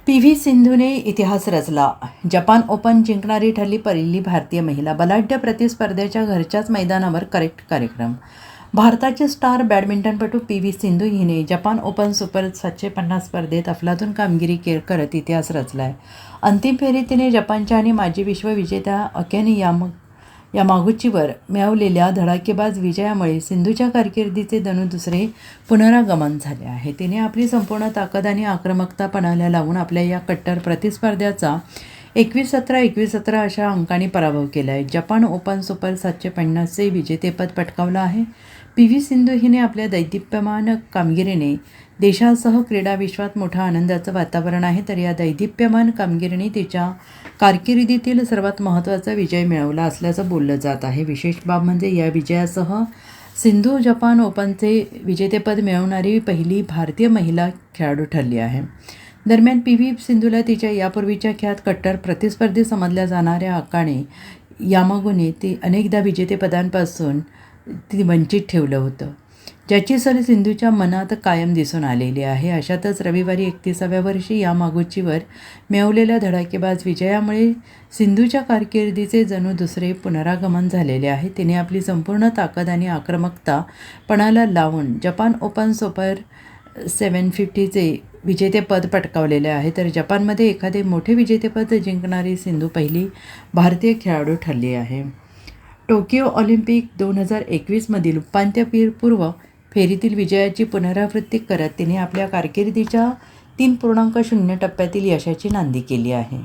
P V. सिंधूने इतिहास रचला. जपान ओपन जिंकणारी ठरली पहिली भारतीय महिला. बलाढ्य प्रतिस्पर्ध्याच्या घरच्याच मैदानावर करेक्ट कार्यक्रम. भारताचे स्टार बॅडमिंटनपटू पी.व्ही. सिंधू हिने जपान ओपन सुपर 750 स्पर्धेत अफलातून कामगिरी करत इतिहास रचला आहे. अंतिम फेरीत तिने जपानच्या आणि माजी विश्वविजेत्या अकेने यामागुचीवर मिळवलेल्या धडाकेबाज विजयामुळे सिंधूच्या कारकिर्दीचे जणू दुसरे पुनरागमन झाले आहे. तिने आपली संपूर्ण ताकद आणि आक्रमकता पणाला लावून आपल्या या कट्टर प्रतिस्पर्ध्याचा 21-17, 21-17 अशा अंकांनी पराभव केला आहे. जपान ओपन सुपर 750चे विजेतेपद पटकावलं आहे. पी.व्ही. सिंधू हिने आपल्या दैदिप्यमान कामगिरीने देशासह क्रीडा विश्वात मोठा आनंदाचं वातावरण आहे. तर या दैदिप्यमान कामगिरीने तिच्या कारकिर्दीतील सर्वात महत्त्वाचा विजय मिळवला असल्याचं बोललं जात आहे. विशेष बाब म्हणजे या विजयासह सिंधू जपान ओपनचे विजेतेपद मिळवणारी पहिली भारतीय महिला खेळाडू ठरली आहे. दरम्यान पी.व्ही. सिंधूला तिच्या यापूर्वीच्या ख्यात कट्टर प्रतिस्पर्धी समजल्या जाणाऱ्या अकाने यामागुने ती अनेकदा विजेतेपदांपासून वंचित ठेवलं होतं, ज्याची सल सिंधूच्या मनात कायम दिसून आलेली आहे. अशातच रविवारी 31व्या वर्षी यामागुचीवर मिळवलेल्या धडाकेबाज विजयामुळे सिंधूच्या कारकिर्दीचे जणू दुसरे पुनरागमन झालेले आहे. तिने आपली संपूर्ण ताकद आणि आक्रमकता पणाला लावून जपान ओपन सुपर 750चे विजेतेपद पटकावलेले आहे. तर जपानमध्ये एखादे मोठे विजेतेपद जिंकणारी सिंधू पहिली भारतीय खेळाडू ठरली आहे. टोकियो ऑलिम्पिक 2021मधील उपांत्यपूर्व फेरीतील विजयाची पुनरावृत्ती करत तिने आपल्या कारकिर्दीच्या 3.0 टप्प्यातील यशाची नांदी केली आहे.